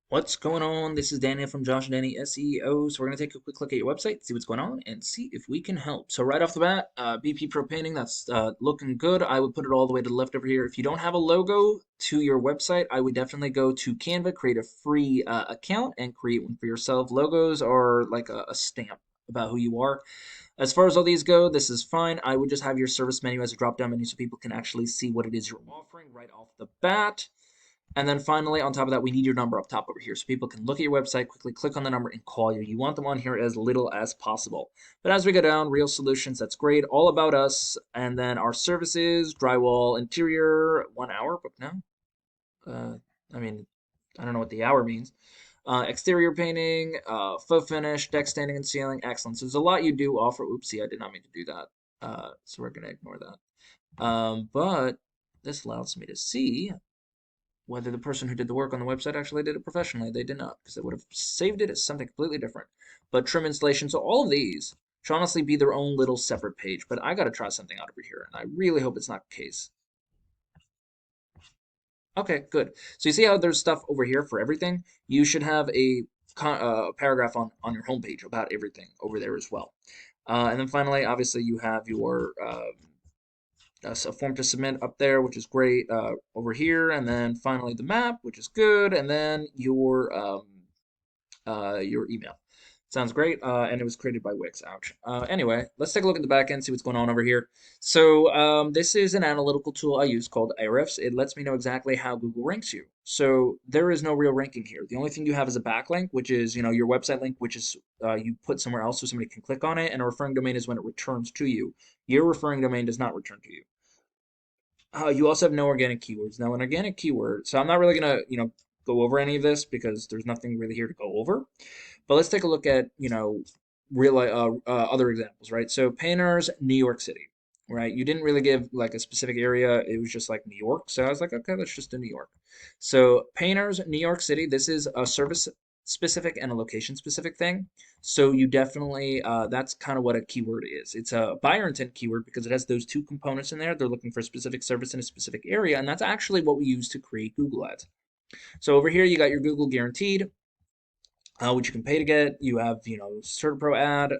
What's going on? This is Daniel from Josh and Danny SEO. So we're going to take a quick look at your website, see what's going on, and see if we can help. So right off the bat, BP Pro Painting, that's looking good. I would put it all the way to the left over here. If you don't have a logo to your website, I would definitely go to Canva, create a free account, and create one for yourself. Logos are like a stamp about who you are. As far as all these go, this is fine. I would just have your service menu as a drop-down menu so people can actually see what it is you're offering right off the bat. And then finally, on top of that, we need your number up top over here so people can look at your website, quickly click on the number, and call you. You want them on here as little as possible. But as we go down, Real Solutions, that's great. All about us. And then our services, drywall, interior, 1 hour, book now. Uh, I mean, I don't know what the hour means. Exterior painting, faux finish, deck standing and ceiling, excellent. So there's a lot you do offer. Oopsie, I did not mean to do that. So we're going to ignore that. But this allows me to see whether the person who did the work on the website actually did it professionally. They did not, because they would have saved it as something completely different. But trim installation, so all of these should honestly be their own little separate page. But I got to try something out over here, and I really hope it's not the case. Okay, good. So you see how there's stuff over here for everything? You should have a paragraph on your homepage about everything over there as well. And then finally, obviously, you have your a form to submit up there, which is great over here, and then finally the map, which is good, and then your email. Sounds great, and it was created by Wix. Ouch. Anyway, let's take a look at the back end, see what's going on over here. So this is an analytical tool I use called Ahrefs. It lets me know exactly how Google ranks you. So there is no real ranking here. The only thing you have is a backlink, which is your website link, which is you put somewhere else so somebody can click on it, and a referring domain is when it returns to you. Your referring domain does not return to you. You also have no organic keywords. Now, an organic keyword, so I'm not really gonna, go over any of this because there's nothing really here to go over. But let's take a look at, real other examples, right? So Painters, New York City, right? You didn't really give like a specific area. It was just like New York. So I was like, okay, let's just do New York. So Painters, New York City. This is a service specific and a location specific thing. So you definitely that's kind of what a keyword is. It's a buyer intent keyword because it has those two components in there. They're looking for a specific service in a specific area, and that's actually what we use to create Google Ads. So over here you got your Google Guaranteed, which you can pay to get. You have, CertaPro ad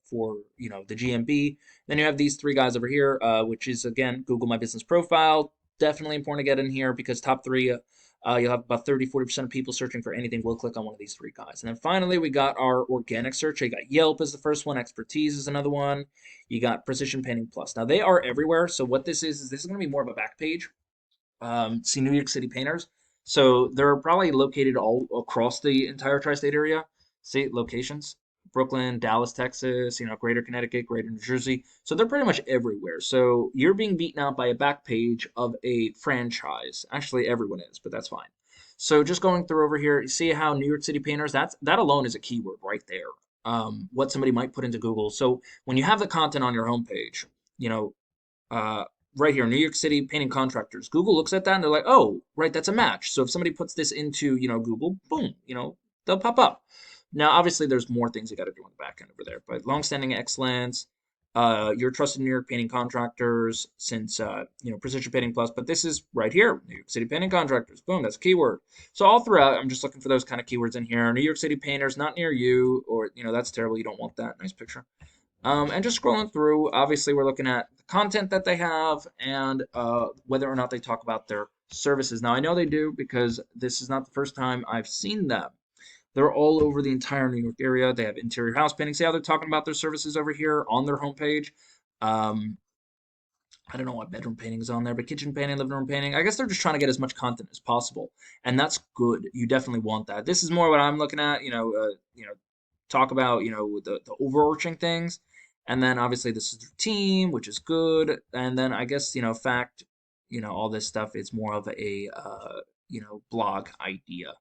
for, the GMB. Then you have these three guys over here, which is, again, Google My Business Profile. Definitely important to get in here because top three, you'll have about 30-40% of people searching for anything will click on one of these three guys. And then finally, we got our organic search. You got Yelp as the first one, Expertise is another one. You got Precision Painting Plus. Now, they are everywhere. So what this is this is going to be more of a back page. See New York City painters. So they're probably located all across the entire tri-state area. See locations: Brooklyn, Dallas, Texas, Greater Connecticut, Greater New Jersey. So they're pretty much everywhere. So you're being beaten out by a back page of a franchise. Actually, everyone is, but that's fine. So just going through over here, you see how New York City painters, that alone is a keyword right there. What somebody might put into Google. So when you have the content on your homepage, you know, uh, right here, New York City painting contractors. Google looks at that and they're like, oh, right, that's a match. So if somebody puts this into, Google, boom, they'll pop up. Now, obviously, there's more things you got to do on the back end over there, but longstanding excellence, your trusted New York painting contractors since, Precision Painting Plus, but this is right here, New York City painting contractors, boom, that's a keyword. So all throughout, I'm just looking for those kind of keywords in here. New York City painters, not near you, or, that's terrible, you don't want that. Nice picture. And just scrolling through, obviously, we're looking at the content that they have and whether or not they talk about their services. Now, I know they do because this is not the first time I've seen them. They're all over the entire New York area. They have interior house painting. See how they're talking about their services over here on their homepage? Um, I don't know what bedroom painting is on there, but kitchen painting, living room painting. I guess they're just trying to get as much content as possible, and that's good. You definitely want that. This is more what I'm looking at. Talk about the overarching things, and then obviously this is their team, which is good, and then I guess fact, all this stuff is more of a blog idea.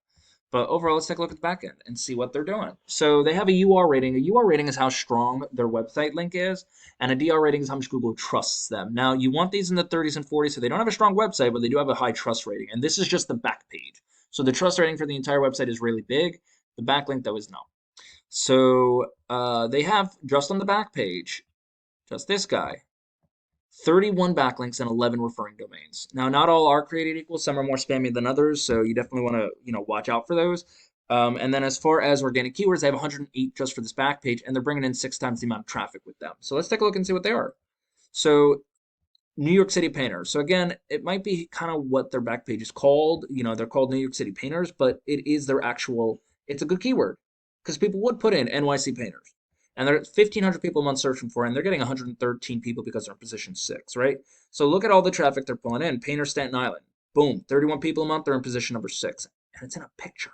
But overall, let's take a look at the back end and see what they're doing. So they have a UR rating. A UR rating is how strong their website link is, and a DR rating is how much Google trusts them. Now, you want these in the 30s and 40s, so they don't have a strong website, but they do have a high trust rating. And this is just the back page. So the trust rating for the entire website is really big. The backlink, though, is no. So they have just on the back page, just this guy, 31 backlinks, and 11 referring domains. Now, not all are created equal. Some are more spammy than others, so you definitely want to, watch out for those. And then as far as organic keywords, they have 108 just for this back page, and they're bringing in 6 times the amount of traffic with them. So let's take a look and see what they are. So New York City painters. So again, it might be kind of what their back page is called. They're called New York City painters, but it is their actual, it's a good keyword because people would put in NYC painters. And they're 1,500 people a month searching for it, and they're getting 113 people because they're in position 6, right? So look at all the traffic they're pulling in. Painter Staten Island. Boom, 31 people a month, they're in position number 6. And it's in a picture.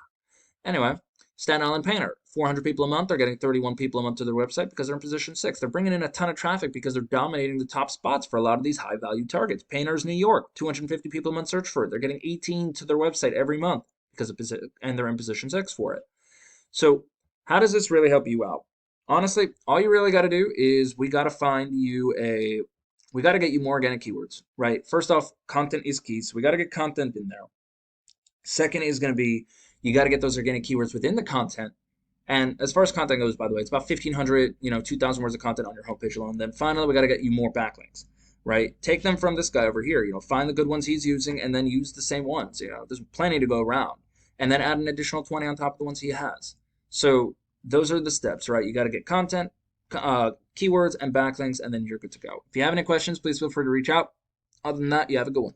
Anyway, Staten Island Painter, 400 people a month. They're getting 31 people a month to their website because they're in position 6. They're bringing in a ton of traffic because they're dominating the top spots for a lot of these high value targets. Painters New York, 250 people a month search for it. They're getting 18 to their website every month and they're in position 6 for it. So how does this really help you out? Honestly, all you really got to do is we got to get you more organic keywords, right? First off, content is key. So we got to get content in there. Second is going to be you got to get those organic keywords within the content. And as far as content goes, by the way, it's about 1,500, 2,000 words of content on your homepage alone. Then finally, we got to get you more backlinks, right? Take them from this guy over here. Find the good ones he's using and then use the same ones. There's plenty to go around. And then add an additional 20 on top of the ones he has. So those are the steps, right? You got to get content, keywords, and backlinks, and then you're good to go. If you have any questions, please feel free to reach out. Other than that, you have a good one.